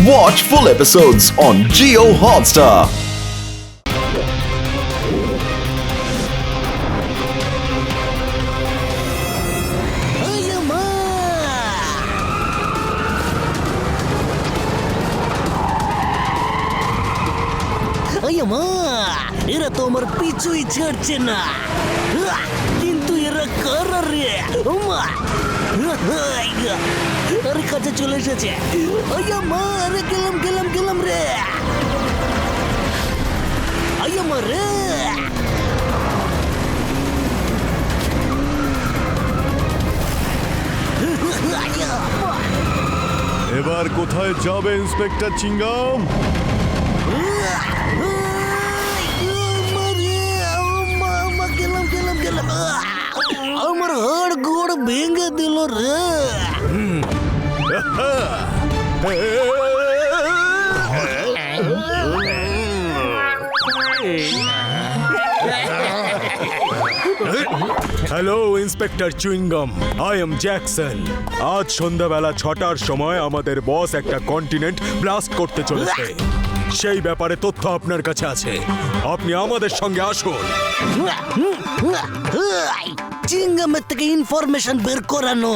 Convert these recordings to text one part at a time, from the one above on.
Watch full episodes on Jio Hotstar. এরা তো আমার পিছুই ছাড়ছে না, কিন্তু এরা কারা রে? আরে কাছে চলে এসেছে। আরে গেলাম রে। রে এবার কোথায় যাবে ইন্সপেক্টর চিংগাম? গেলাম আমার হাড় গোড় ভেঙে দিল রে। Hello inspector chewing gum, I am Jackson. আজ সন্ধ্যাবেলা 6টার সময় আমাদের বস একটা কন্টিনেন্ট ব্লাস্ট করতে চলেছে। সেই ব্যাপারে তথ্য আপনার কাছে আছে, আপনি আমাদের সঙ্গে আসুন। চিংগামের থেকে ইনফরমেশন বের করানো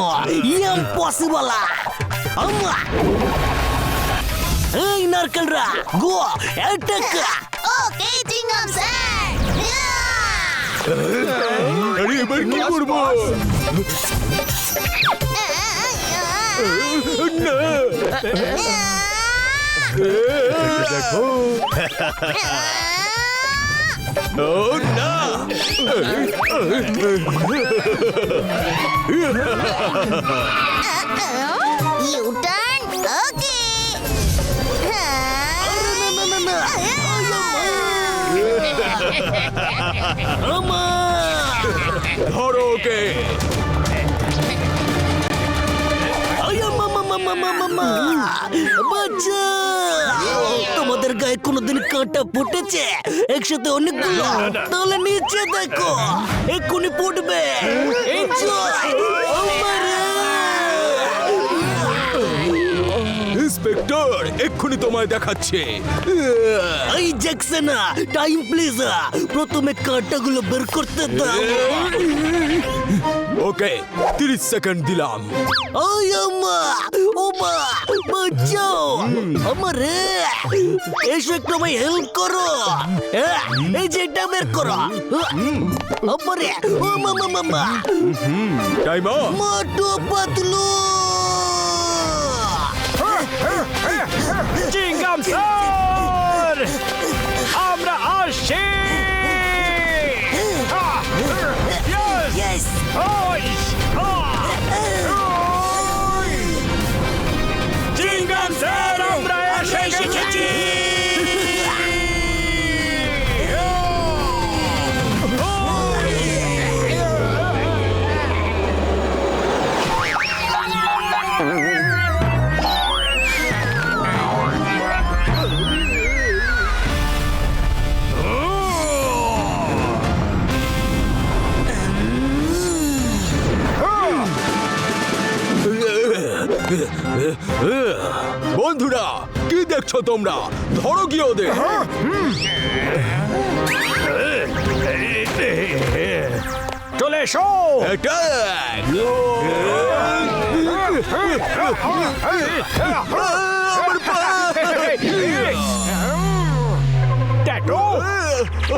ইম্পসিবল। এই নারকেলরা, গো অ্যাটাক! ওকে চিংগাম স্যার। আরে এবার কি করব? না দেখো, ও না, ইউটার্ন ওকে। ধরো ওকে। তোমাদের গায়ে কোনোদিন কাঁটা ফুটেছে? একসাথে অনেকগুলো? তাহলে নিচে দেখো, এক্ষুনি ফুটবে। ইন্সপেক্টর এক্ষুনি তোমায় দেখাচ্ছে। এই জ্যাকসন, টাইম প্লিজ, প্রথমে কাঁটাগুলো বের করতে দাও। ওকে 30 সেকেন্ড দিলাম। বাঁচাও আমারে, এসো একটু আমায় হেল্প করো। এই যে এটা বের করো আমারে। Time up. Motu Patlu Chingam sir, আমরা আসছি। Yes! চিংগাম স্যার, আমরা এসে গেছি। বন্ধুরা কি দেখছো তোমরা? ধরো গিয়ে ওদের। চলে এসো। অ্যাটাক!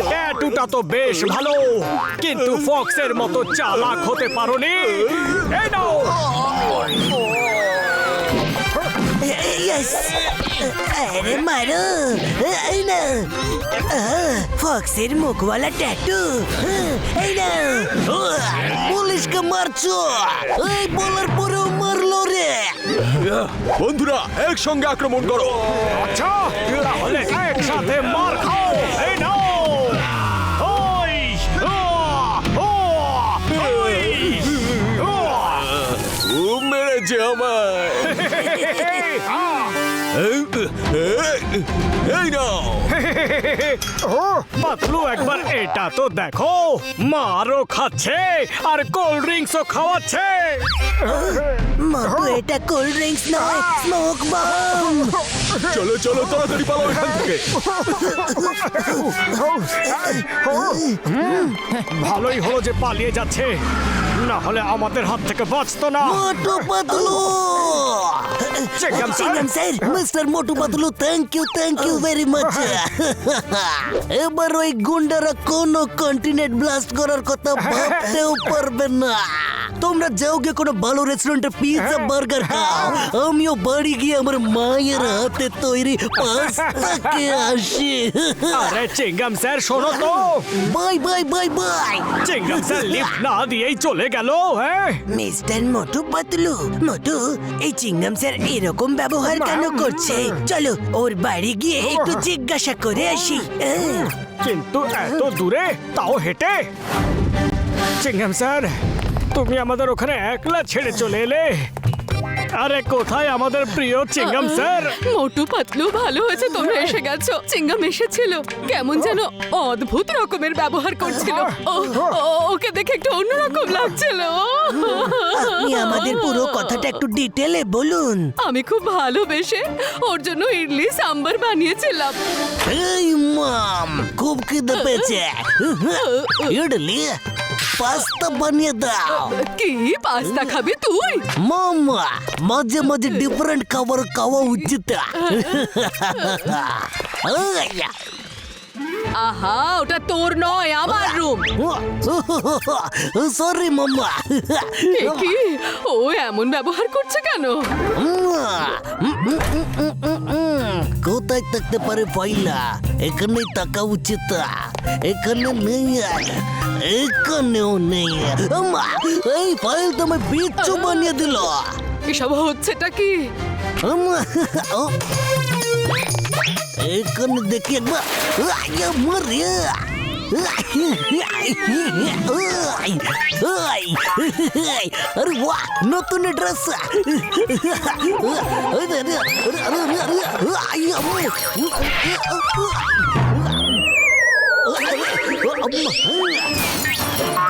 ট্যাটুটা তো বেশ ভালো, কিন্তু ফক্সের মতো চালাক হতে পারোনি। এই নাও। আরে মারো, এই না ফক্সের মুখওয়ালা ট্যাটু। এই না পুলিশকে মারছো, এই বলার পরেও মারলো রে। বন্ধুরা একসঙ্গে আক্রমণ করো। আচ্ছা, তাহলে একসাথে মার খাও। এই নাও। ও মেরেছে আমায়। এই নাও। পাতলু একবার এটা তো দেখো, মারও খাচ্ছে আর কোল্ড ড্রিঙ্কসও খাওয়াচ্ছে। মোটু এটা কোল্ড ড্রিঙ্কস নয়, স্মোক বম। চলো চলো তাড়াতাড়ি পালাও এখান থেকে। ভালোই হলো যে পালিয়ে যাচ্ছে, না হলে আমাদের হাত থেকে বাঁচতো না। Motu Patlu. Chingam sir. Chingam sir, mister Motu Patlu, thank you very much. এবার ওই গুন্ডারা কোনো কন্টিনেন্ট ব্লাস্ট করার কথা ভাবতেও পারবে না। তোমরা যাও গিয়ে কোনো ভালো রেস্টুরেন্টে পিৎজা বার্গার খাও, আমিও বাড়ি গিয়ে আমার মায়ের হাতে তৈরি পাস্তা খেয়ে আসি। আরে চিংগাম স্যার শোনো তো, bye bye bye bye. Chingam sir lift না দিয়েই চলে গেল। হ্যাঁ মিস্টার মোটু পাতলু, মোটু এই চিংগাম স্যার এরকম ব্যবহার কেন করছে? চলো ওর বাড়ি গিয়ে একটু জিজ্ঞাসা করে আসি। কিন্তু এত দূরে, তাও হেঁটে। চিংগাম স্যার, তুমি আমাদের ওখানে একলা ছেড়ে চলে এলে। আরে কোথায় আমাদের প্রিয় চিংগাম স্যার? মোটু পাতলু, ভালো হয়েছে তোমরা এসে গেছো। চিংগাম এসেছিল, কেমন যেন অদ্ভুত রকমের ব্যবহার করছিল। ওকে দেখে একটু অন্যরকম লাগছিল। আপনি আমাদের পুরো কথাটা একটু ডিটেলে বলুন। আমি খুব ভালোবেসে ওর জন্য ইডলি সাম্বার বানিয়েছিলাম। এই মাম, খুব খিদে পেয়েছে। ইডলি পাস্তা বানিয়ে দাও। কি পাস্তা খাবি তুই? মামা, মাঝে মাঝে ডিফারেন্ট খাবার খাওয়া উচিত। আহা, ওটা তোর নয়, আমার রুম। সরি মামা। কি ও এমন ব্যবহার করছে কেন? কোথায় থাকতে পারে ফাইলা? এখানেই থাকা উচিত। এখানে নেই, এখানেও নেই। আম্মা, এই ফাইল তো আমি বিচ্ছু বানিয়ে দিল। এসব হচ্ছেটা কি? আম্মা, এখানে দেখি একবার। মরে আরে বাহ, নতুন ড্রেস।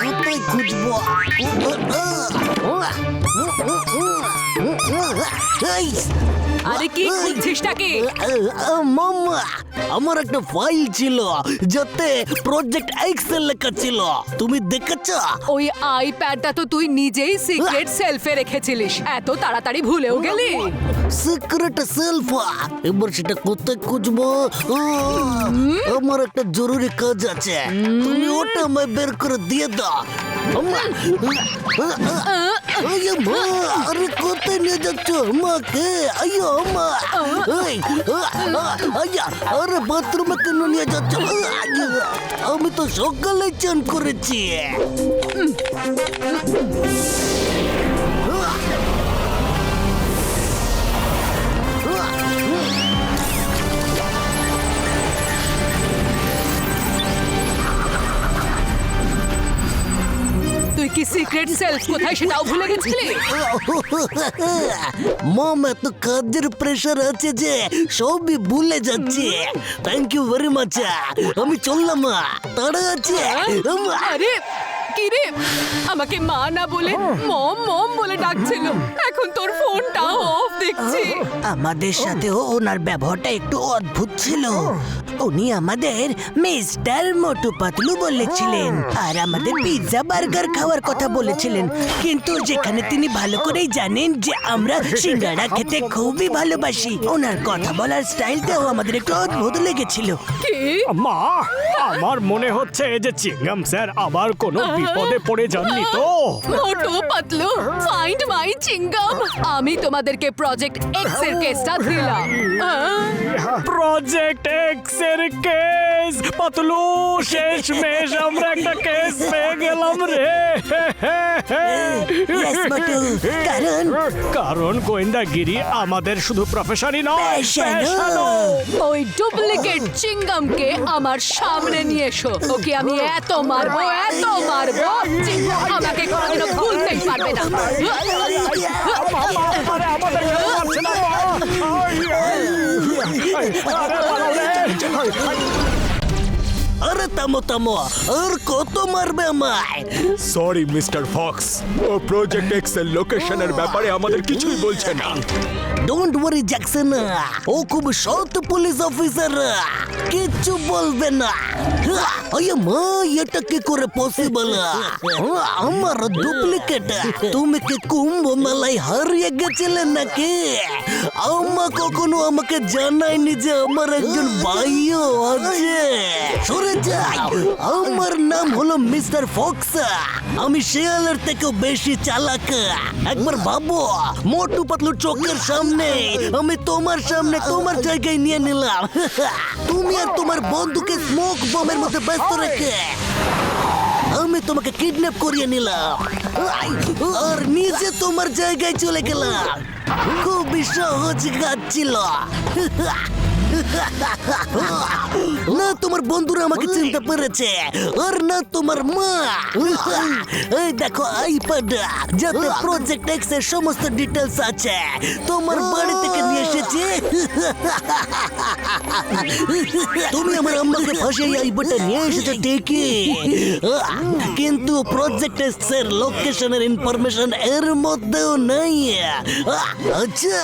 কোথায় খুঁজবো? আরে কি খুঁজছিসটা কি? মামা, আমার একটা ফাইল ছিল যাতে প্রজেক্ট এক্সেল লেখা ছিল, তুমি দেখেছো? ওই আইপ্যাডটা তো তুই নিজেই সিক্রেট সেলফে রেখেছিলিস, এত তাড়াতাড়ি ভুলেও গেলি? সিক্রেট সেলফ, এবার সেটা কোথায় খুঁজবো? আমার একটা জরুরি কাজ আছে, তুমি ওটা আমায় বের করে দিয়ে দাও। আম্মা, মা, আরে কোথায় নিয়ে যাচ্ছ আমাকে? আইয়ো মা, আরে বাথরুমে কেন নিয়ে যাচ্ছ? আমি তো সকালে চান করেছি। তুই কি সিক্রেট সেলফ কোথায় সেটাও ভুলে গেছিলি? মম, এত কাজের প্রেশার আছে যে সবই ভুলে যাচ্ছে। Thank you very much. আমি চললাম, তাড়া আছে। আরে কি রে, আমাকে মা না বলে মম মম বলে ডাকছিল, এখন তোর ফোনটা অফ দেখছি। আমাদের সাথেও ওনার ব্যবহারটা একটু অদ্ভুত ছিল। উনি আমাদের মিস্টার মোটু পাতলু বলেছিলেন আর আমাদের পিৎজা বার্গার খাওয়ার কথা বলেছিলেন, কিন্তু যেখানে তিনি ভালো করেই জানেন যে আমরা সিঙ্গাড়া খেতে খুবই ভালোবাসি, ওনার কথা বলার স্টাইলটাও আমাদের একটু অদ্ভুত লেগেছিল। কি? মা, আমার মনে হচ্ছে যে চিংগাম স্যার আবার কোনো বিপদে পড়ে যাননি তো? Motu Patlu, find my চিংগাম। আমি তোমাদেরকে প্রজেক্ট এক্স এর কেসটা দিলাম। প্রজেক্ট এক্স এর কেস? পাতলু, শেষমেশ আমরা একটা কেস পেয়ে গেলাম রে। Yes, মোটু, কারণ গোয়েন্দাগিরি আমাদের শুধু প্রফেশনই নয়, প্যাশনও। ওই ডুপ্লিকেট চিংগামকে আমার সামনে নিয়ে এসো, ওকে আমি এত মারবো চিংগাম আমাকে কোনোদিনও ভুলতেই পারবে না। আমাদের আরে পালাও রে। আরে থামো থামো, আর কত মারবে আমায়? সরি মিস্টার ফক্স, ও প্রজেক্ট এক্সেল লোকেশনের ব্যাপারে আমাদের কিছুই বলছে না। ডোন্ট ওয়ারি জ্যাকসন, ও খুব সৎ পুলিশ অফিসার, কিচ্ছু বলবে না। আরে মা, এটা কি করে পসিবল? আমার ডুপ্লিকেট। তুমি কি কুম্ভ মেলায় হারিয়ে গেছিলে নাকি? আম্মা কখনো আমাকে জানায়নি যে আমার একজন ভাইও আছে। সরে যাই, আমার নাম হলো মিস্টার ফক্স। আমি শেয়ালের থেকেও বেশি চালাক। একবার ভাবো, মোটু পাতলু চোখের সামনে আমি তোমার সামনে তোমার জায়গায় নিয়ে নিলাম। তুমি আর তোমার বন্ধুকে স্মোক বমের মধ্যে ব্যস্ত রেখে আমি তোমাকে কিডন্যাপ করিয়ে নিলাম আর নিজে তোমার জায়গায় চলে গেলাম। খুবই সহজ কাজ ছিল না। তোমার বন্ধুরা আমাকে চিনতে পেরেছে, আর না তোমার মা। এই দেখো আইপ্যাড, যাতে প্রজেক্ট এক্স এর সমস্ত ডিটেলস আছে। তোমার বাড়ি থেকে নিয়ে এসেছি। তুমি আমার আম্মাকে ফাঁসিয়ে আইপ্যাডটা নিয়ে এসেছো ঠিকই, কিন্তু প্রজেক্ট এক্স এর লোকেশনের ইনফরমেশন এর মধ্যেও নাই। আচ্ছা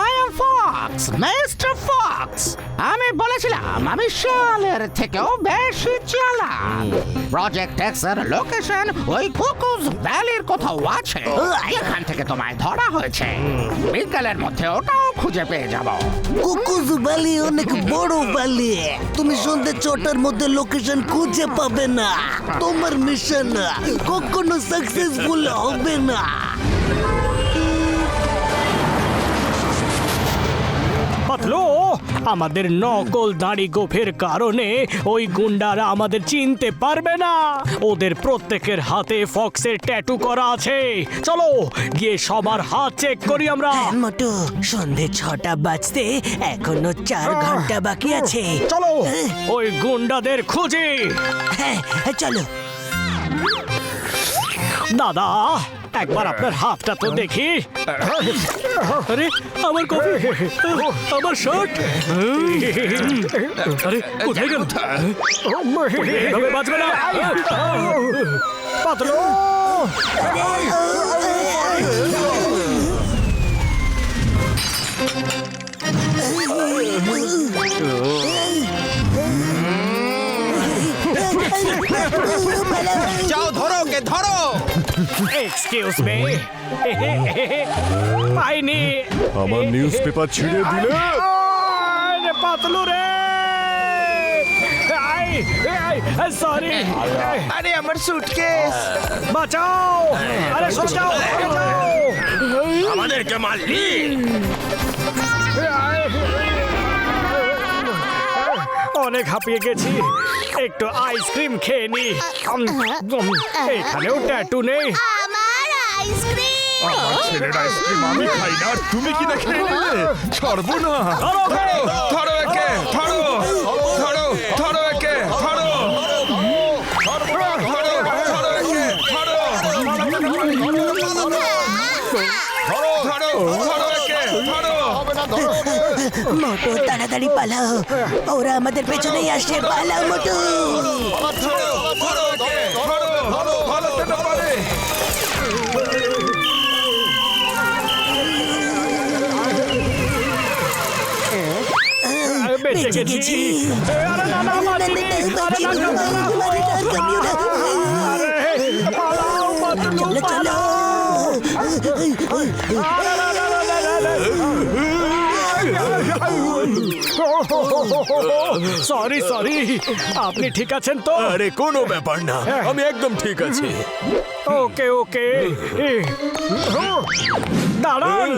I am Fox, Mr. Fox. আমি বলেছিলাম আমি শিয়ালের থেকেও বেশি চালাক। প্রজেক্ট এক্স এর লোকেশন ওই কুকুজ ভ্যালির কোথাও আছে। এখান থেকে তোমায় ধরা হয়েছে। বিকেলের মধ্যে ওটাও খুঁজে পেয়ে যাব। কুকুজ ভ্যালি অনেক বড় ভ্যালি। তুমি সন্ধ্যে 6টার মধ্যে লোকেশন খুঁজে পাবে না। তোমার মিশন কখনো সাকসেসফুল হবে না। পাতলু, আমাদের নকল দাড়ি গোফের কারণে ওই গুন্ডারা আমাদের চিনতে পারবে না। ওদের প্রত্যেকের হাতে ফক্সের ট্যাটু করা আছে। চলো গিয়ে সবার হাত চেক করি আমরা। মোটু, সন্ধ্যে 6টা বাজতে এখনো 4 ঘন্টা বাকি আছে। চলো ওই গুন্ডাদের খুঁজি। হ্যাঁ চলো। দাদা, একবার আপনার হাতটা তো দেখি। আরে আমার কফি, আমার শার্ট। আরে কোথায় গেল? এভাবে বাঁচবে না। পাতলু, যাও, ধরো ওকে, ধরো। এক্সকিউজ মি, পাইনি। আমার নিউজ পেপার ছিঁড়ে দিলে আরে পাতলু রে, সরি। আরে আমার সুটকেস। বাঁচাও, আরে সরে যাও, সরে যাও। আমাদেরকে মারলি। অনেক হাঁপিয়ে গেছি, একটু আইসক্রিম খেয়ে নি। এখানেও ট্যাটু নেই। আমার আইসক্রিম। আমার ছেলের আইসক্রিম আমি খাই না, আর তুমি কি না খেয়ে নিলে? ছাড়বো না। ধরো একে, ধরো, ধরো, ধরো একে, ধরো, ধরো, ধরো একে, ধরো, ধরো, ধরো একে, ধরো। মোটু, তাড়াতাড়ি পালাও, ওরা আমাদের পেছনেই আসছে। পালাও মোটু। ধরো, ধরো একে, ধরো, ভালোতে না পারে। বেঁচে গেছি। আরে না, না, বাঁচিনি। আরে না, না, না, আরে পালাও, পাতলু, চলো চলো। সরি সরি, আপনি ঠিক আছেন তো? আরে কোনো ব্যাপার না, আমি একদম ঠিক আছি। ওকে ওকে, দাঁড়ান।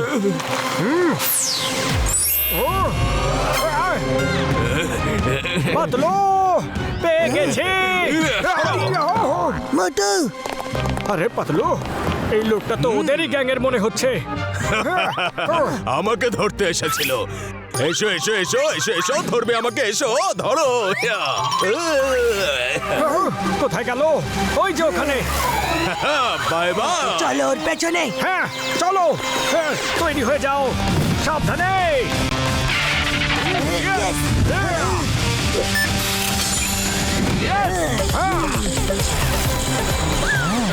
পাতলু, পেয়ে গেছি। মোটু, আরে পাতলু, এই লোকটা তো ওদেরই গ্যাংয়ের মনে হচ্ছে। আমাকে ধরতে এসেছিল। এসো এসো এসো এসো এসো, ধরবে আমাকে, এসো, ধরো। কোথায় গেল? ওই যে ওখানে। Bye bye. চলো ওর পেছনে। হ্যাঁ চলো, হ্যাঁ, তৈরি হয়ে যাও, সাবধানে।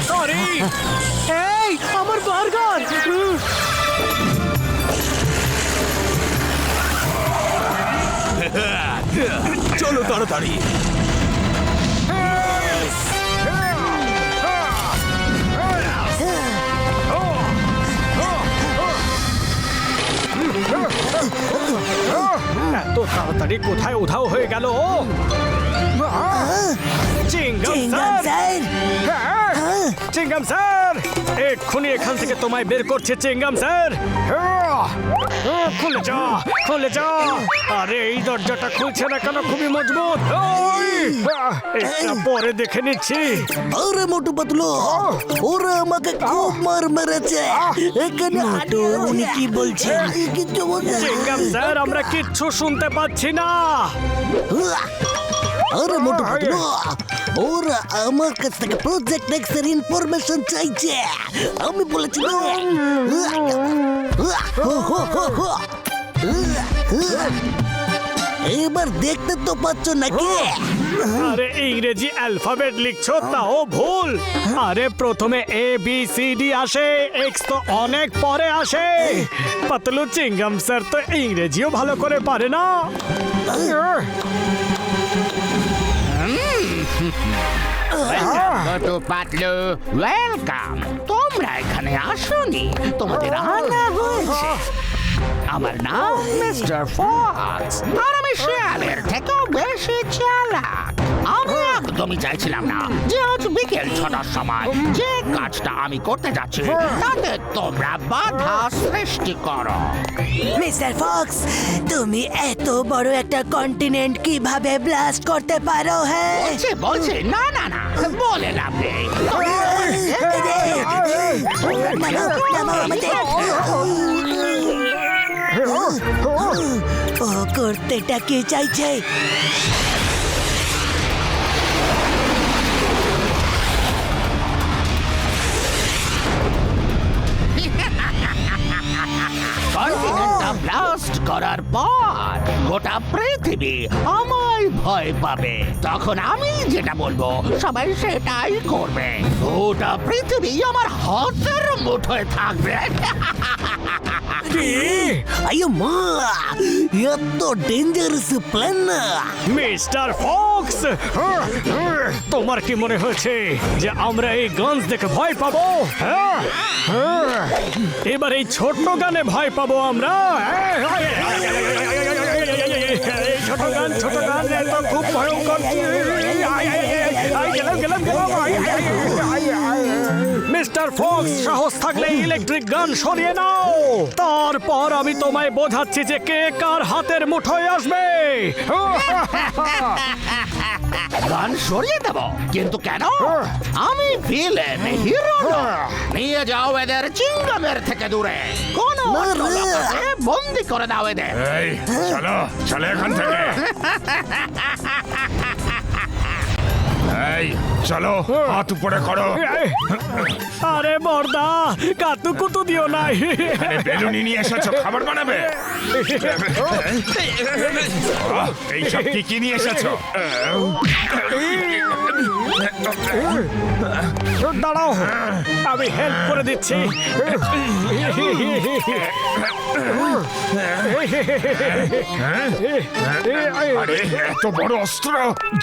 সরি। এই আমার বার্গার। চলো তাড়াতাড়ি। এত তাড়াতাড়ি কোথায় উধাও হয়ে গেল? চিংগাম চিংগাম স্যার, স্যার। হ্যাঁ, চিংগাম স্যার, এক্ষুনি এখান থেকে তোমায় বের করছে চিংগাম স্যার। খুলে যা, খুলে যা। আরে এই দরজাটা খুলছে না কেন? খুবই মজবুত। ওই, এটা পরে দেখে নিচ্ছি। আরে মোটু পাতলু, ওরা আমাকে খুব মার মেরেছে এখানে। মোটু উনি কি বলছেন? কিচ্ছু বলছেন? চিংগাম স্যার, আমরা কিচ্ছু শুনতে পাচ্ছি না। আরে মোটু পাতলু, ওরা আমার কাছ থেকে প্রজেক্ট এক্সের ইনফরমেশন চাইছে। আমি বলেছিলাম এবার দেখতে তো পাচ্ছ নাকি? আরে ইংরেজি অ্যালফাবেট লিখছো তাও ভুল। আরে প্রথমে এ বি সি ডি আসে, এক্স তো অনেক পরে আসে। পাতলু চিংগাম স্যার তো ইংরেজিও ভালো করে পারে না। মোটু পাতলু, ওয়েলকাম। তোমরা এখানে আসোনি, তোমাদের আনা হয়েছে। আমার নাম মিস্টার ফক্স, আর আমি শিয়ালের থেকেও বেশি চালাক। আমি একদমই চাইছিলাম না যে আজ বিকেল 6টার সময় যে কাজটা আমি করতে যাচ্ছি তাতে তোমরা বাধা সৃষ্টি করো। মিস্টার ফক্স, তুমি এত বড় একটা কন্টিনেন্ট কিভাবে ব্লাস্ট করতে পারো? হ্যাঁ, বলছে না না না, বলে লাভ নেই। ও করতেটা কি চাইছে? কন্টিনেন্টটা ব্লাস্ট করার পর গোটা পৃথিবী আমায় ভয় পাবে। তখন আমি যেটা বলবো সবাই সেটাই করবে। গোটা পৃথিবী আমার হাতের মুঠোয় থাকবে। আয়ো মা, এত ডেঞ্জারাস প্ল্যান না। মিস্টার ফক্স, তোমার কি মনে হয়েছে যে আমরা এই গানস দেখে ভয় পাবো? হ্যাঁ, এবার এই ছোট্ট গানে ভয় পাবো আমরা। এই ছোট গান তো খুব ভয়ঙ্কর। মিস্টার ফক্স, সাহস থাকলে ইলেকট্রিক গান সরিয়ে নাও। তারপর আমি তোমায় বোঝাচ্ছি যে কে কার হাতের মুঠোয় আসবে। গান সরিয়ে দেব, কিন্তু কেন? আমি ভিলেন, হিরো নই। নিয়ে যাও এদের চিংগামের থেকে দূরে, কোন বন্দি করে দাও এদের। এই চলো চলো এখান থেকে। এই চলো, হাত উপরে করো। আরে বর্দা, কাতু কুতু দিও নাই। আরে বেলুনি নিয়ে এসেছো, খাবার বানাবে? এইসব কি কি নিয়ে এসেছো? দাঁড়াও, আমি হেল্প করে দিচ্ছি। আরে এত বড় অস্ত্র,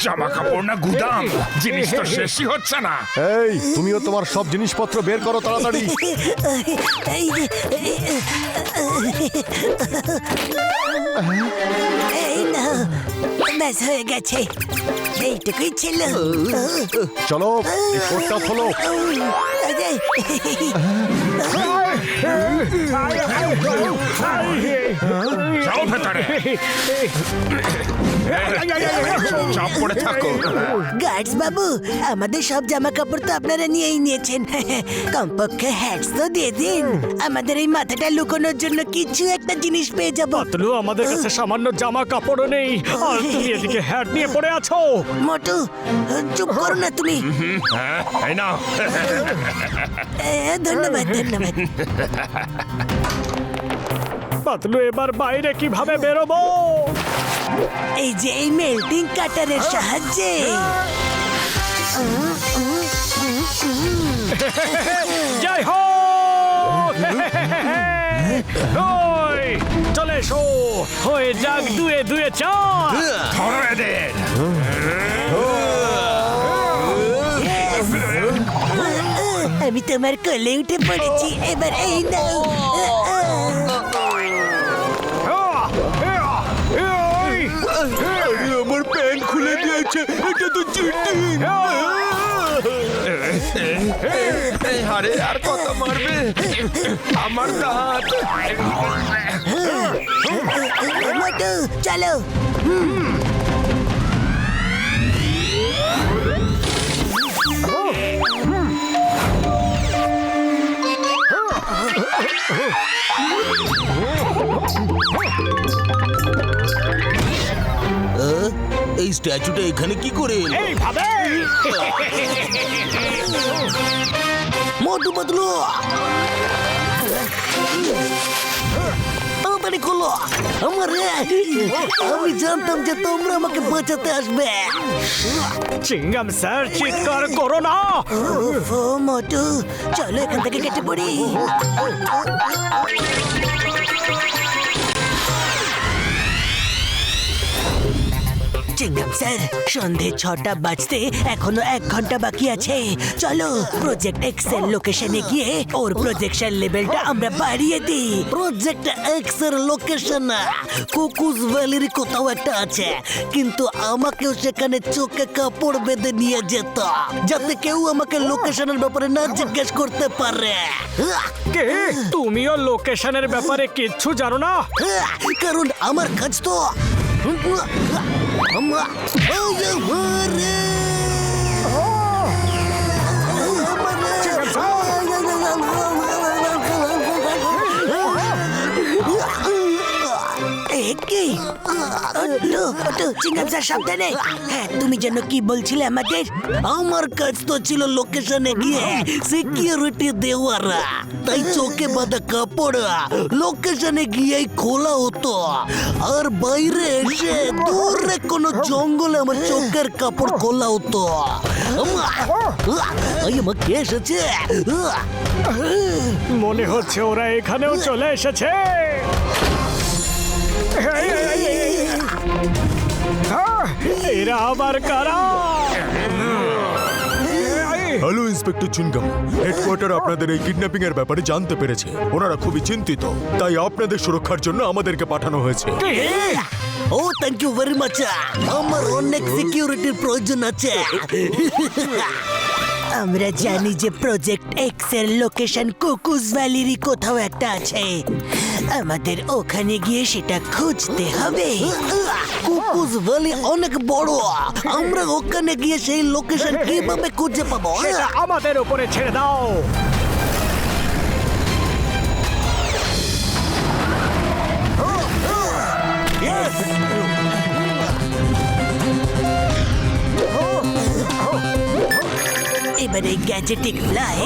জামা কাপড় না গুদাম, জিনিস তো শেষই হচ্ছে না। এই তুমিও তোমার সব জিনিসপত্র বের করো তাড়াতাড়ি। এই যে, এই না, ব্যাস হয়ে গেছে, এইটুকুই ছিল। চলো এই কোটটা খোলো। যাও ভেতরে চাপ পড়ে থাকো গার্ডস বাবু, আমাদের সব জামা কাপড় তো আপনারা নিয়েই নিয়েছেন। কমপক্ষে হ্যাটস তো দিয়ে দিন। আমাদের এই মাথাটা লুকোনোর জন্য কিছু একটা জিনিস পেয়ে যাব। পাতলু, আমাদের কাছে সামান্য জামা কাপড়ও নেই, আর তুমি এদিকে হ্যাট নিয়ে পড়ে আছো। মোটু, চুপ করো না তুমি। এই নাও ধন্যবাদ ধন্যবাদ। পাতলু, এবার বাইরে কিভাবে বেরোবো? এই যে এই মেল্টিং কাটারের সাহায্যে। জয় হোক! ওই, চলে এসো, হয়ে যাক 2-2 4। ধরো এদের আমি তোমার কোলে উঠে পড়েছি, এবার এই নাও। আমার প্যান্ট খুলে দিয়েছে, এটা তো চিটিং। আরে আর কত মারবে আমার দাঁত মোটু, চলো। এই স্ট্যাচুটা এখানে কি করে এলো? এইভাবে মোটু পাতলু, তাড়াতাড়ি খোলো। আমি জানতাম যে তোমরা আমাকে বাঁচাতে আসবে। চিংগাম স্যার, চিৎকার করো না। ও মোটু, চলো এখান থেকে কেটে পড়ি। চিংগাম স্যার, সন্ধে 6টা বাজতে এখনো 1 ঘন্টা বাকি আছে। চলো প্রজেক্ট এক্সেল লোকেশনে গিয়ে ওর প্রজেকশন লেভেলটা আমরা বাড়িয়ে দিই। প্রজেক্ট এক্স এর লোকেশন কুকুজ ভ্যালির কোথাও একটা আছে, কিন্তু আমাকেও সেখানে চোখে কাপড় বেঁধে নিয়ে যেত, যাতে কেউ আমাকে লোকেশনের ব্যাপারে না জিজ্ঞেস করতে পারে। কে? তুমিও লোকেশনের ব্যাপারে কিচ্ছু জানো না? কারণ আমার কাজ তো চিংগাম স্যার, সাবধানে। হ্যাঁ, তুমি যেন কি বলছিলে আমাদের? আমার কাজ তো ছিল লোকেশনে গিয়ে সিকিউরিটি দেওয়ার, তাই চোখে বাঁধা কাপড় লোকেশনে গিয়েই খোলা হতো, আর বাইরে এসে দূরে কোনো জঙ্গলে আমার চোখের কাপড় খোলা হতো। আমার কে এসেছে? মনে হচ্ছে ওরা এখানেও চলে এসেছে। এরা আবার কারা? হ্যালো ইন্সপেক্টর চুনগাম, হেডকোয়ার্টার আপনাদের এই কিডন্যাপিং এর ব্যাপারে জানতে পেরেছে। ওনারা খুবই চিন্তিত, তাই আপনাদের সুরক্ষার জন্য আমাদেরকে পাঠানো হয়েছে। ও থ্যাংক ইউ ভেরি মাচ। আমার অনেক সিকিউরিটির প্রয়োজন আছে। আমরা জানি যে প্রজেক্ট এক্স এর লোকেশন কুকুজ ভ্যালির কোথাও একটা আছে। আমাদের ওখানে গিয়ে সেটা খুঁজতে হবে। কুকুজ ভ্যালি অনেক বড়, আমরা ওখানে গিয়ে সেই লোকেশন কিভাবে খুঁজে পাবো? সেটা আমাদের উপরে ছেড়ে দাও। এবার এই গ্যাজেটিক ফ্লাই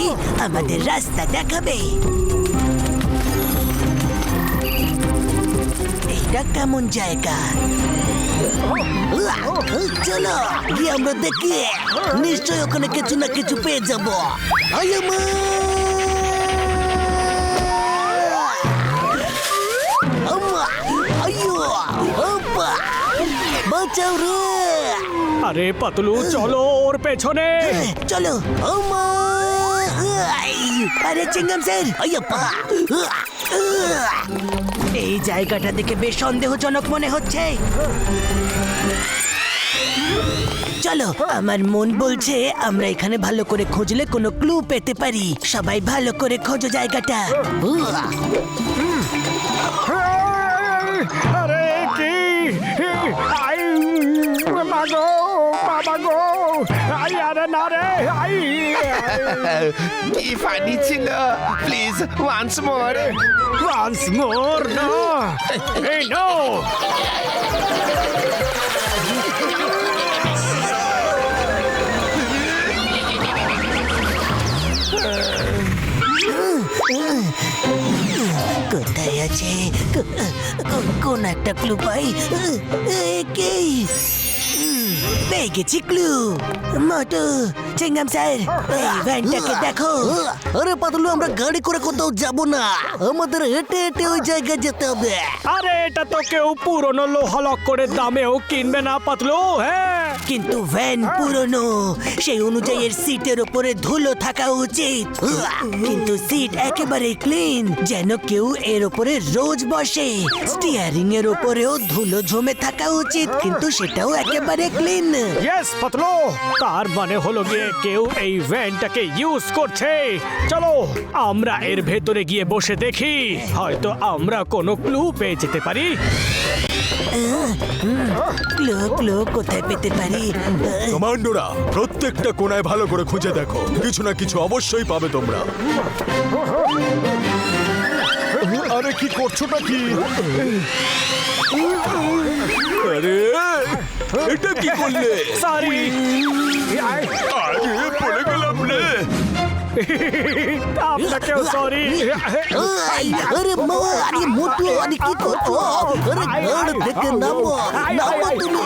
আমাদের রাস্তা দেখাবে। এটা কেমন জায়গা? চলো গিয়ে আমরা দেখি, নিশ্চয় ওখানে কিছু না কিছু পেয়ে যাবো। বাঁচাও রে! আরে পাতলু, চলো ওর পেছনে। চলো। আরে চিংগাম স্যার, এই জায়গাটা দেখে বেশ সন্দেহজনক মনে হচ্ছে। চলো, আমার মন বলছে আমরা এখানে ভালো করে খুঁজলে কোনো ক্লু পেতে পারি। সবাই ভালো করে খোঁজো জায়গাটা। আরে কি আই মাগো বাবা গো আই আরে না রে আই কি ফানি ছিল please once more once more no hey no কোথায় আছে? কোন একটা ক্লু পাই? কে? পেয়ে গেছি ক্লু। মোটু, চিংগাম স্যার, এই ভ্যানটাকে দেখো। আরে পাতলু, আমরা গাড়ি করে কোথাও যাব না, আমাদের হেঁটে হেঁটে ওই জায়গায় যেতে হবে। আরে এটা তো কেউ পুরনো লোহা লক করে দামেও কিনবে না পাতলু। হ্যাঁ, কিন্তু ভ্যান পুরনো, সেই অনুযায়ী এর সিটের উপরে ধুলো থাকা উচিত। কিন্তু সিট একেবারে ক্লিন, যেন কেউ এর উপরে রোজ বসে। স্টিয়ারিং এর উপরেও ধুলো জমে থাকা উচিত, কিন্তু সেটাও একেবারে ক্লিন। ইয়েস পাতলু, তার মানে হলো গিয়ে কেউ এই ভ্যানটাকে ইউজ করছে। চলো আমরা এর ভেতরে গিয়ে বসে দেখি, হয়তো আমরা কোনো ক্লু পেয়ে যেতে পারি। ক্লু ক্লু কোথায় পেতে পারি? কমান্ডোরা, প্রত্যেকটা কোণায় ভালো করে খুঁজে দেখো, কিছু না কিছু অবশ্যই পাবে তোমরা। আরে কি করছোটা কি? আরে এটা কি করলে? সরি, আরে পড়ে গেলাম রে। আপনাকেও সরি। আরে মা, আরে মোটু, আরে কি করছো? আরে গাড়ি থেকে নামো, নামো তুমি।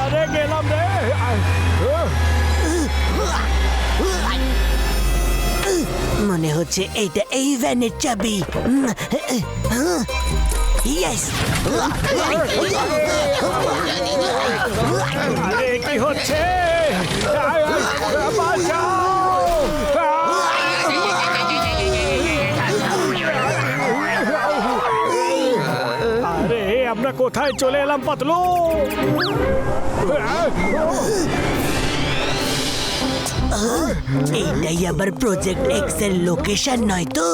আরে গেলাম রে। মনে হচ্ছে এইটা এই ভ্যানের চাবি। ইয়েস। আরে কি হচ্ছে? বাঁচাও! আরে আমরা কোথায় চলে এলাম পাতলু? এইটাই আবার প্রজেক্ট এক্স এর লোকেশন নয় তো?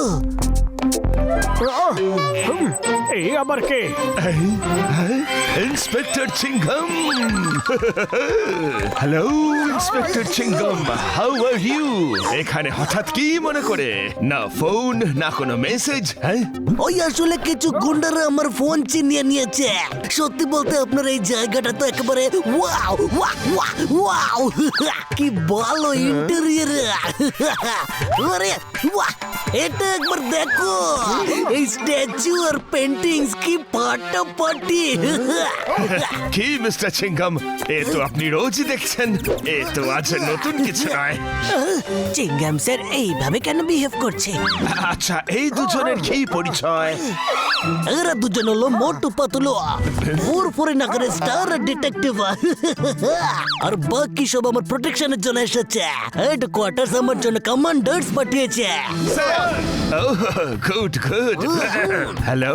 এই আবার কে? Inspector Chingam. Hello inspector Chingam, how are you? এখানে হঠাৎ কি মনে করে? না ফোন, না কোনো মেসেজ। হ্যাঁ, ওই আসলে কিছু গুন্ডারা আমার ফোন চিনিয়ে নিয়েছে। সত্যি বলতে আপনার এই জায়গাটা তো একেবারে ওয়াও ওয়াও ওয়াও, কি ভালো ইন্টেরিয়র। আরে ওয়াও, এটা একবার দেখো, এই স্ট্যাচু আর পেন্টিংস কি ফাটাফাটি। কি মিস্টার চিংগাম, এ তো আপনি রোজই দেখছেন, এ তো আজ নতুন কিছু নয়। চিংগাম স্যার এইভাবে কেন বিহেভ করছে? আচ্ছা, এই দুজনের কি পরিচয়? এরা দুজন হলো মোটু পাতলু, ফুরফুরে নগরের স্টার ডিটেকটিভ। আর বাকি সব আমার প্রোটেকশনের জন্য এসেছে। হেডকোয়ার্টার্স আমার জন্য কমান্ডার্স পাঠিয়েছে। Good good. Hello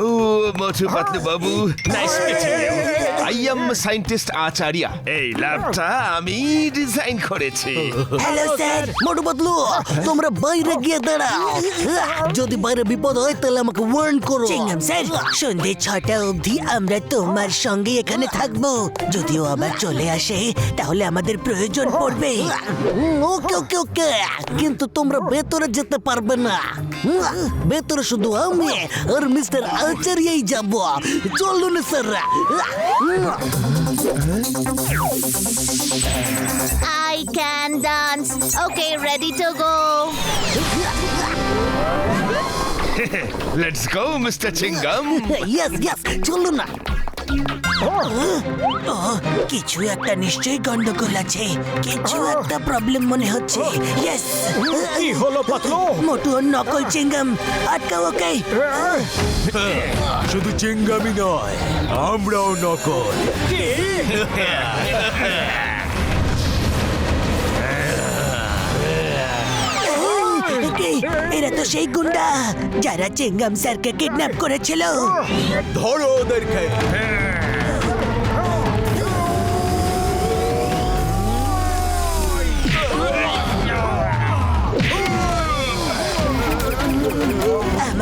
Motu Patlu babu, nice meeting you. I am scientist Acharya. এই ল্যাবটা আমি ডিজাইন করেছি। Hello sir. মোটু পাতলু, তোমরা বাইরে গিয়ে দাঁড়াও, যদি বাইরে বিপদ হয় তাহলে আমাকে ওয়ার্ন করো। চিংগাম স্যার, সন্ধ্যে 6টা অবধি আমরা তোমার সঙ্গে এখানে থাকবো। যদিও আবার চলে আসে তাহলে আমাদের প্রয়োজন পড়বে। ওকে ওকে ওকে, কিন্তু তোমরা ভেতরে যেতে পারবে না। ভেতরে শুধু আমি আর মিস্টার আচার্যই যাব। চলুন sir. I can dance. Okay, ready to go. Let's go mister Chingam. Yes yes, চলুন না। কিছু একটা নিশ্চয়ই গন্ডগোল আছে, কিছু একটা প্রবলেম মনে হচ্ছে। ইয়েস। কি হলো পাতলু? মোটু আর নকল চিংগাম আটকাও ওকে। শুধু চিংগামি নয়, আমরাও নকল। এরা তো সেই গুন্ডা যারা চিংগাম স্যারকে কিডন্যাপ করেছিল। ধরো ওদেরকে।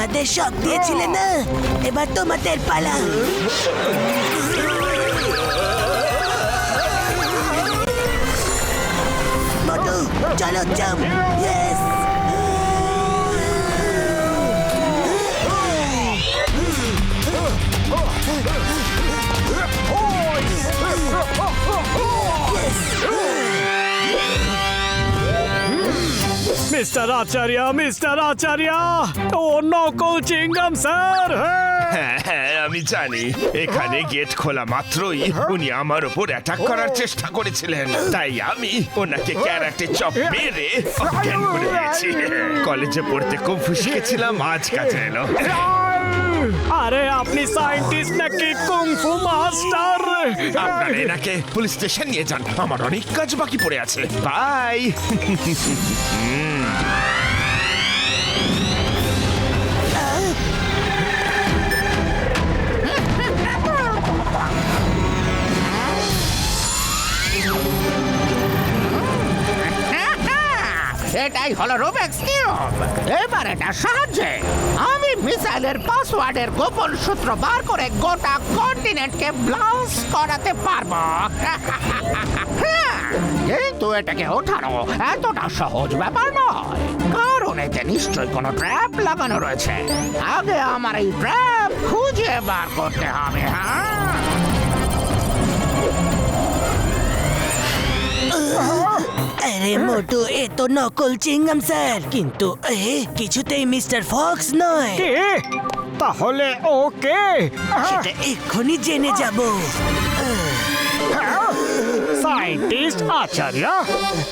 আমাদের শক দিয়েছিলে না, এবার তোমাদের পালা। মোটু চলো জাম্প। ইয়েস। মিস্টার আচার্য, ও নকল চিংগাম স্যার। হ্যাঁ হ্যাঁ আমি জানি, এখানে গেট খোলা মাত্রই উনি আমার উপর অ্যাটাক করার চেষ্টা করেছিলেন, তাই আমি ওনাকে ক্যারাটে চপ মেরে অজ্ঞান করে দিয়েছি। কলেজে পড়তে কুম্ফু শিখেছিলাম, আজ কাজে এলো। আরে আপনি সায়েন্টিস্ট নাকি কুংফু মাস্টার? আপনারা এনাকে পুলিশ স্টেশন নিয়ে যান, আমার অনেক কাজ বাকি পড়ে আছে। বাই। এটাই হলো রুবিক্স কিউব। এবার এটা সাহায্যে আমি মিসাইলের পাসওয়ার্ডের গোপন সূত্র বার করে গোটা কন্টিনেন্টকে ব্লাস্ট করাতে পারবো। কিন্তু এটাকে ওঠানো এতটা সহজ ব্যাপার নয়, কারণ এতে নিশ্চয়ই কোনো ট্র্যাপ লাগানো রয়েছে। আগে আমার এই ট্র্যাপ খুঁজে বার করতে হবে। আরে মোটু, এ তো নকল চিংগাম স্যার, কিন্তু কিছুতেই মিস্টার ফক্স নয়। কে? তাহলে ওকে সেটা এক্ষুনি জেনে যাব। সায়েন্টিস্ট আচার্য।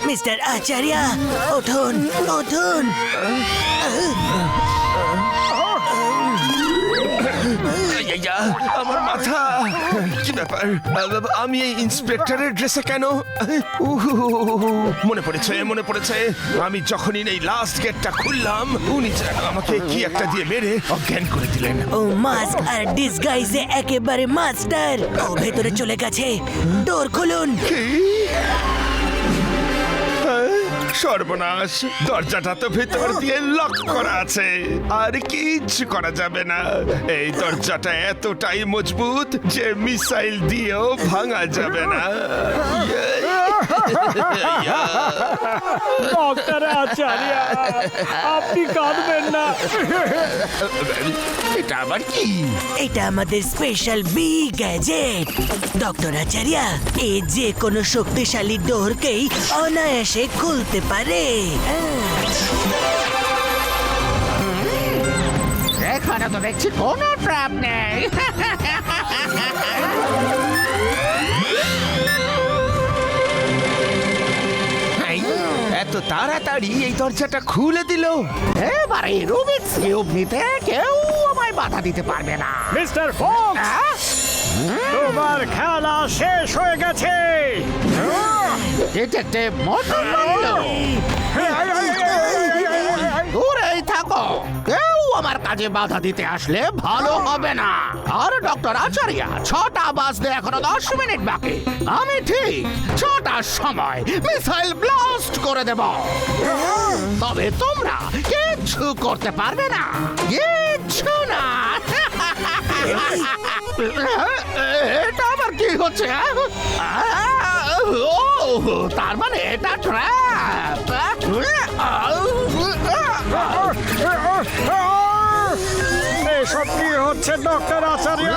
মিস্টার আচার্য, উঠুন উঠুন। আমার মাথা, কি ব্যাপার? আমি এই ইন্সপেক্টরের ড্রেসে কেন? মনে পড়েছে, আমি যখনই এই লাস্ট গেটটা খুললাম, উনি যেন আমাকে কি একটা দিয়ে মেরে অজ্ঞান করে দিলেন। ও মাস্ক আর ডিসগাইজে একেবারে মাস্টার। ও ভেতরে চলে গেছে, ডোর খুলুন। সর্বনাশ, দরজাটা তো ভেতর দিয়ে লক করা আছে, আর কিচ্ছু করা যাবে না। এই দরজাটা এতটাই মজবুত যে মিসাইল দিয়েও ভাঙা যাবে না। ডক্টর আচার্য, আপনি কাঁদবেন না। এটা আবার কি? এটা আমাদের স্পেশাল বি গ্যাজেট। ডক্টর আচার্য, এ যে কোনো শক্তিশালী ডোরকেই অনায়াসে খুলতে পারে। এখানে তো দেখছি কোনো ট্র্যাপ নেই। এত তাড়াতাড়ি এই দরজাটা খুলে দিল। এবার এই রুবিক্স কিউব নিতে কেউ আমায় বাধা দিতে পারবে না। মিস্টার ফক্স, তোমার খেলা শেষ হয়ে গেছে। ডিটেকটিভ মোটু পাতলু, দূরেই থাকো। কেউ আমার কাজে বাধা দিতে আসলে ভালো হবে না। আর ডক্টর আচার্য, 6টা বাজতে এখনো 10 মিনিট বাকি। আমি ঠিক 6টার সময় মিসাইল ব্লাস্ট করে দেব। তবে তোমরা কিচ্ছু করতে পারবে না, কিচ্ছু না। এটা আবার কি হচ্ছে? ও, তার মানে এটা ট্র্যাপ। এসব কি হচ্ছে ডক্টর আচার্য?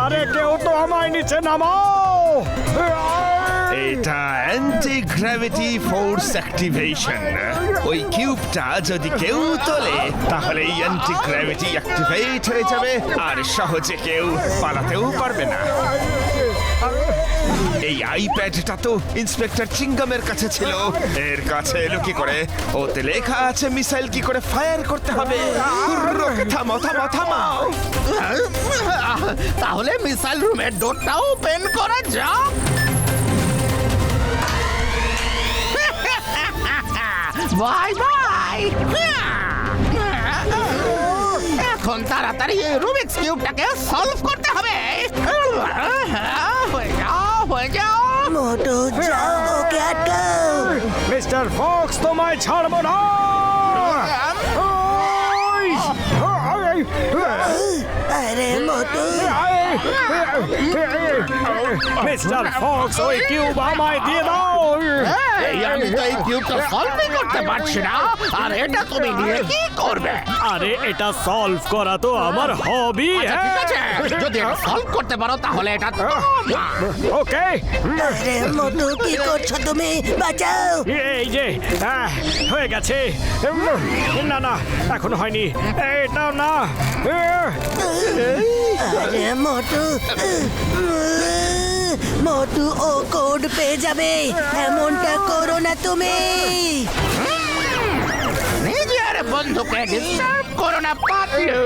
আরে কেউ তো আমায় নিচে নামাও। এটা অ্যান্টি গ্র্যাভিটি ফোর্স অ্যাক্টিভেশন। ওই কিউবটা যদি কেউ তোলে তাহলে এই অ্যান্টি গ্র্যাভিটি অ্যাক্টিভেট হয়ে যাবে, আর সহজে কেউ পালাতেও পারবে না। এই আইপ্যাডটা তো ইন্সপেক্টর চিংগামের কাছে ছিল, এর কাছে এলো কি করে? ওতে লেখা আছে মিসাইল কি করে ফায়ার করতে হবে। থামাও থামাও থামাও। তাহলে মিসাইল রুমের ডোরটাও ওপেন করা যাক। Bye bye. এখন তাড়াতাড়ি এই রুবিক্স কিউবটাকে সলভ করতে হবে। হয়ে যাও। মোটু, যাও, ওকে আটকাও। মিস্টার ফক্স, তোমায় ছাড়বো না। আরে মোটু মিস্টার ফক্স ওই কিউব আমায় দিয়ে দাও। এই আমি তো এই কিউবটা সলভই করতে পারছি না, আর এটা তুমি নিয়ে কি করবে? আরে এটা সলভ করা তো আমার হবি। আচ্ছা, ঠিক আছে, যদি এটা সলভ করতে পারো তাহলে এটা ওকে। আরে মোটু কি করছো তুমি? বাঁচাও! এই যে হয়ে গেছে। না না এখনো হয়নি। এটা না। আরে মোটু মোটু ও কোড পেয়ে যাবে, এমনটা করো না তুমি। নিজের বন্ধুকে ডিস্টার্ব করো না পাতলু।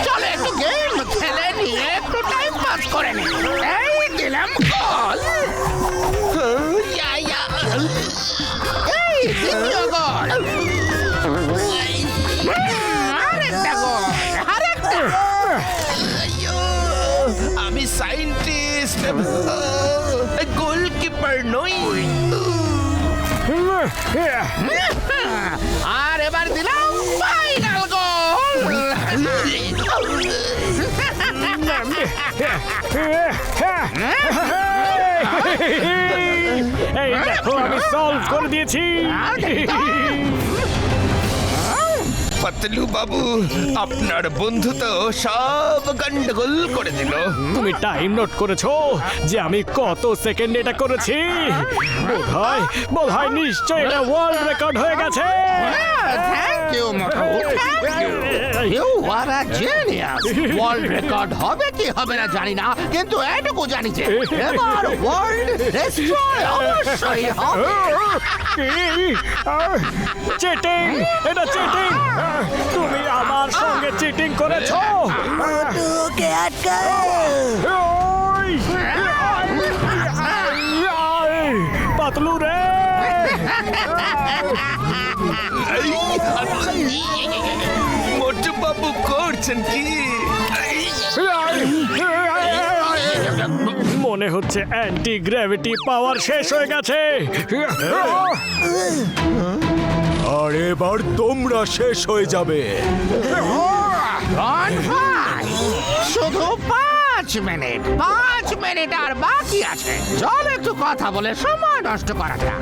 চলো একটু গেম খেলে নিয়ে একটু টাইম পাস করে নি। এই দিলাম কল। এই দ্বিতীয় গোল। আরেকটা গোল, আরেকটা। আমি সায়েন্টিস্ট, গোলকিপার নই। আর এবার দিলাম ফাইনাল গোল। এই দেখো আমি সলভ করে দিয়েছি। পাতলু বাবু, আপনার বন্ধু তো সব গন্ডগোল করে দিল। তুমি টাইম নোট করেছো যে আমি কত সেকেন্ড এটা করেছি? বোধহয় নিশ্চয় এটা ওয়ার্ল্ড রেকর্ড হয়ে গেছে। Thank you Motu, thank you. You are a genius. World record হবে কি হবে না জানি না, কিন্তু এটুকু জানি যে এবার ওয়ার্ল্ড ডেস্ট্রয় অবশ্যই হবে। চিটিং, এটা চিটিং। তুমি আমার সঙ্গে চিটিং করেছো। মোটু ওকে আটকাও! পাতলু রে। মোটু বাবু করছেন কি? মনে হচ্ছে অ্যান্টি গ্র্যাভিটি পাওয়ার শেষ হয়ে গেছে। আর এবার তোমরা শেষ হয়ে যাবে। শুধু 5 মিনিট, 5 মিনিট আর বাকি আছে। চল একটু কথা বলে সময় নষ্ট করা যাক।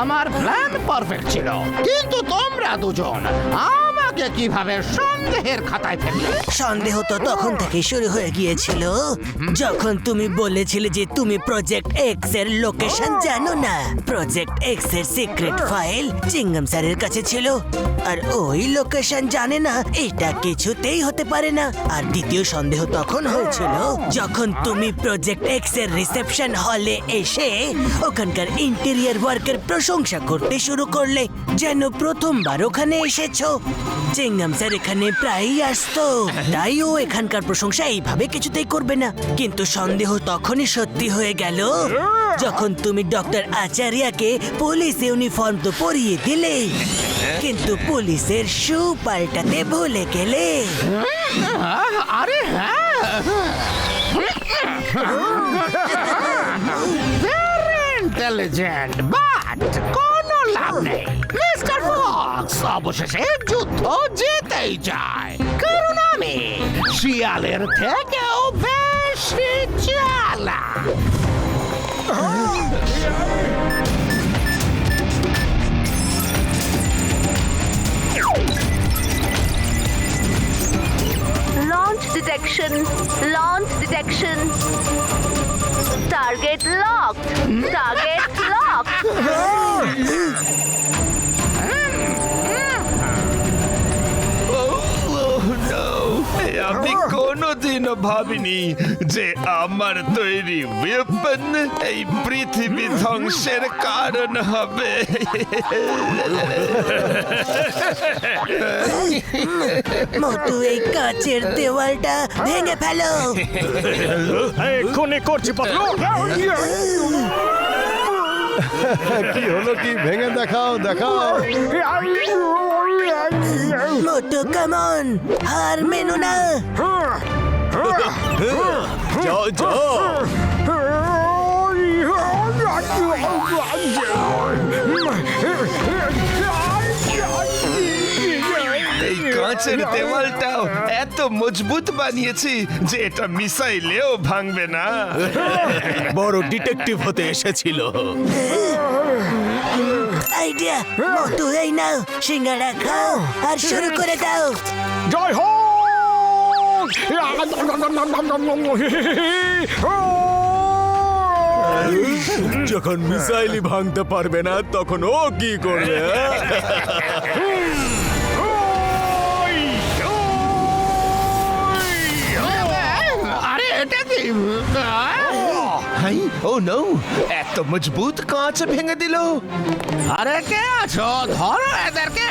আমার প্ল্যান পারফেক্ট ছিল, কিন্তু তোমরা দুজন আমাকে কিভাবে সন্দেহের খাতায় ফেললে? সন্দেহ তো তখন থেকে শুরু হয়ে গিয়েছিল যখন তুমি বলেছিলে যে তুমি প্রজেক্ট এক্স এর লোকেশন জানো না। প্রজেক্ট এক্স এর সিক্রেট ফাইল চিংগাম স্যারের কাছে ছিল, আর ওই লোকেশন জানে না এটা কিছুতেই হতে পারে না। আর দ্বিতীয় সন্দেহ তখন হয়েছিল যখন তুমি প্রজেক্ট এক্স এর রিসেপশন হলে এসে ওখানকার ইন্টেরিয়র ওয়ার্কের প্রশংসা করতে শুরু করলে, যেন প্রথমবার ওখানে এসেছো। চিংগাম স্যার এখানে প্রায়ই আসতো, তাই ও এখানকার প্রশংসা এইভাবে কিছুতেই করবে না। কিন্তু সন্দেহ তখনই সত্যি হয়ে গেল যখন তুমি ডক্টর আচার্যকে পুলিশ ইউনিফর্ম তো পরিয়ে দিলে, কিন্তু পুলিশের শু পাল্টাতে ভুলে গেলে। আরে হ্যাঁ, ইন্টেলিজেন্ট, বাট কোনো লাভ নেই। মিস্টার ফক্স অবশেষে যুদ্ধ জিতেই যায়, কারণ আমি শিয়ালের থেকেও বেশি চালাক। Launch detection. Launch detection. Target locked. Target locked. আমি কোনোদিনও ভাবিনি যে আমার তৈরি ওয়েপন এই পৃথিবী ধ্বংসের কারণ হবে। মোটু এই কাচের দেওয়ালটা ভেঙে ফেলো। এক্ষুনি করছি পাতলু। কি হলো কি? ভেঙে দেখাও, দেখাও। মোটু কামন, হার মেনো না। যাও যাও। এই কাঁচ কাঁচের দেওয়ালটাও এত মজবুত বানিয়েছি যে এটা মিসাইলেও ভাঙবে না। বড় ডিটেকটিভ হতে এসেছিল। আইডিয়া মোটু, এই নাও সিঙ্গারা খাও আর শুরু করে দাও। জয় হোক! যখন মিসাইলই ভাঙতে পারবে না তখন ও কি করবে? আরে এটা কি হাই ও নো, এত মজবুত কাঁচ ভেঙে দিল। আরে কে আছো? ধরো এদেরকে।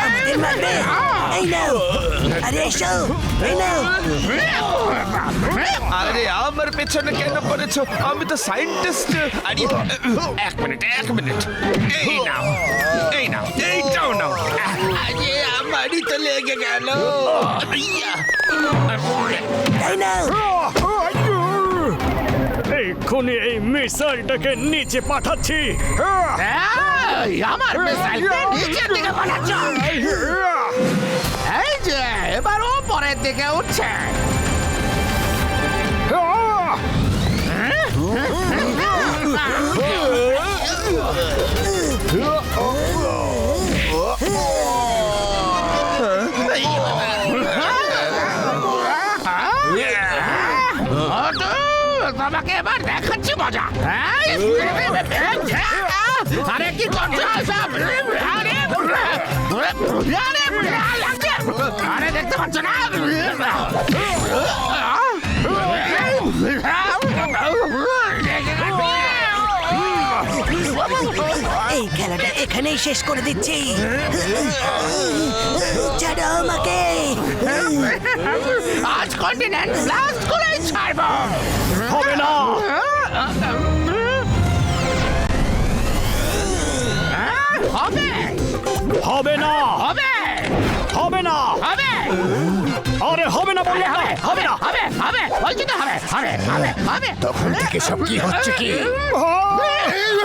আমাদের মারবে। এই নাও, আরে এসো, এই নাও। আরে আমার পেছনে কেন পড়েছো? আমি তো সায়েন্টিস্ট। আরে এক মিনিট। এই নাও, এইটাও নাও। আরে আমারই তো লেগে গেল। এই নাও। এক্ষুনি এই মিসাইলটাকে নিচে পাঠাচ্ছি। আমার মিসাইলটা নিচের দিকে পাঠাচ্ছ। এই যে এবার ও পরের দিকে উঠছে। তোমাকে এবার দেখাচ্ছি মজা। আরে কি করছো? আরে দেখতে পাচ্ছ না? এই খেলাটা এখানেই শেষ করে দিচ্ছি। ছাড়ো আমাকে। আজ কন্টিনেন্ট ব্লাস্ট করেই ছাড়বো। হবে না, হবে হবে না, হবে হবে না, হবে আরে হবে না বললে হবে হবে হবে হবে বলছি তো হবে হবে হবে হবে। তখন থেকে সব কি হচ্ছে কি?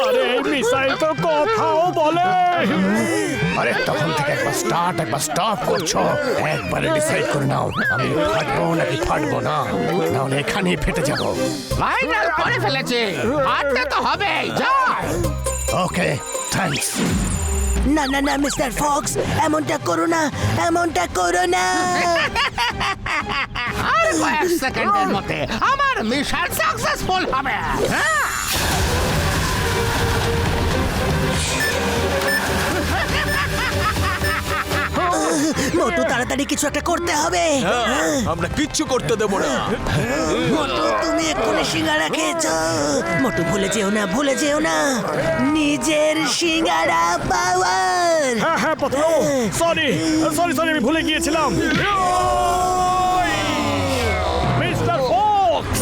আরে এই মিসাইল তো কথাও বলে। আরে তখন থেকে একবার স্টার্ট একবার স্টপ করছো। একবারে ডিসাইড করে নাও আমি ফাটবো নাকি ফাটবো না, নাহলে এখানেই ফেটে যাবো। ফাইনাল করে ফেলেছি, ফাটতে তো হবেই। যাই। Okay thanks. না না না মিস্টার ফক্স, এমনটা করো না, এমনটা করো না। আর কয়েক সেকেন্ডের মধ্যে আমার মিশন সাকসেসফুল হবে। হ্যাঁ মোটু, তাড়াতাড়ি কিছু একটা করতে হবে। আমরা কিচ্ছু করতে দেবো না। মোটু, তুমি এক্ষুনি সিঙ্গারা খেয়েছো। মোটু, ভুলে যেও না, ভুলে যেও না নিজের সিঙ্গারা পাওয়ার। হ্যাঁ হ্যাঁ পত্র, সরি সরি সরি, আমি ভুলে গিয়েছিলাম। Mister Fox,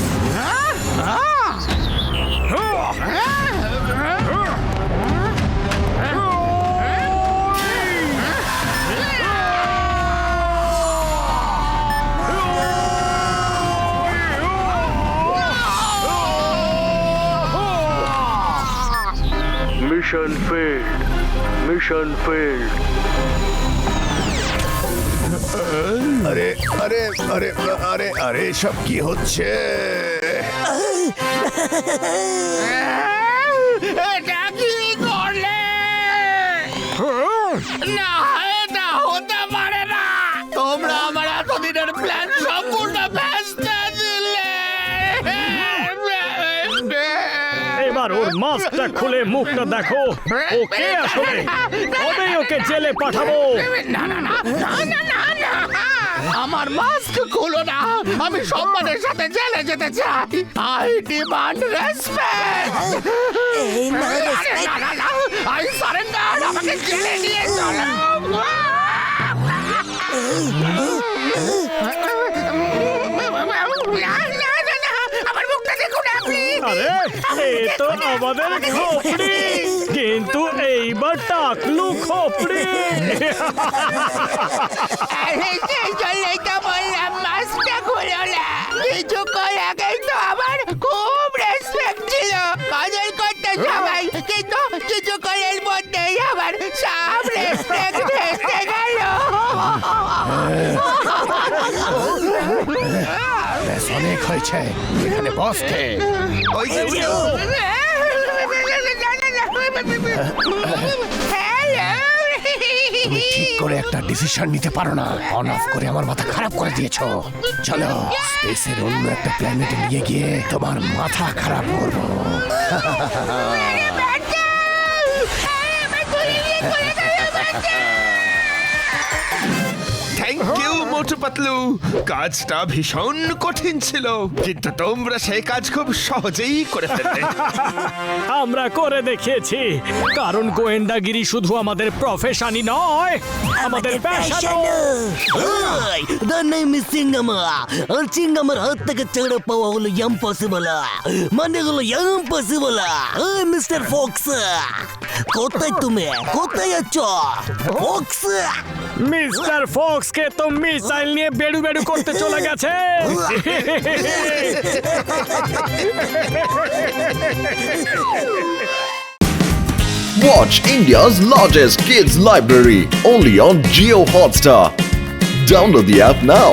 Mission failed. Mission failed. আরে আরে আরে আরে আরে সব কি হচ্ছে? এটা কি করলে? না, এটা হতে পারে না। তোমরা আমার এতদিনের প্ল্যান সম্পূর্ণ ভেস্তে দিলে। এবার ওর মাস্কটা খুলে মুখটা দেখো। ওকে আসলে তবেই ওকে জেলে পাঠাবো। না না না না না না না, আমার মাস্ক খুলো না। আমি সম্মানের সাথে জেলে যেতে চাই। I demand respect. এই নাও respect। I surrender. আমাকে জেলে নিয়ে চলো। আমার মুখটা দেখুন আপনি। আরে এ তো আমাদের খোপড়ি, কিন্তু এইবার টাকলু খোপড়ি। আরে সেই জন্যই তো বললাম মাস্কটা খুলো না। কিছুক্ষণ আগেই তো আমার খুব রেসপেক্ট ছিল, কদর করতো সবাই, কিন্তু কিছুক্ষণের মধ্যেই আমার সব রেসপেক্ট ভেসে গেল। ব্যাস অনেক হয়েছে, এখানে বসকে ওই যে তুমি ঠিক করে একটা ডিসিশন নিতে পারো না, অন অফ করে আমার মাথা খারাপ করে দিয়েছো। চলো স্পেসের অন্য একটা প্ল্যানেটে নিয়ে গিয়ে তোমার মাথা খারাপ করবো। থ্যাংক ইউ মোটু পাতলু, কাজটা ভীষণ কঠিন ছিল, কিন্তু তোমরা সেই কাজ খুব সহজেই করে ফেললে। আমরা করে দেখিয়েছি, কারণ গোয়েন্দাগিরি শুধু আমাদের প্রফেশনই নয়, আমাদের প্যাশনও। The name is চিঙ্গামা, আর চিঙ্গামার হাত থেকে ছেড়ে পাওয়া হলো ইম্পসিবল, মানে হলো ইম্পসিবল। মিস্টার ফক্স, কোথায় তুমি? কোথায় আছো ফক্স? মিস্টার ফক্সকে তো মিসাইল নিয়ে বেড়ু বেড়ু করতে চলে গেছে। Watch India's largest kids library only on Jio Hotstar. Download the app now.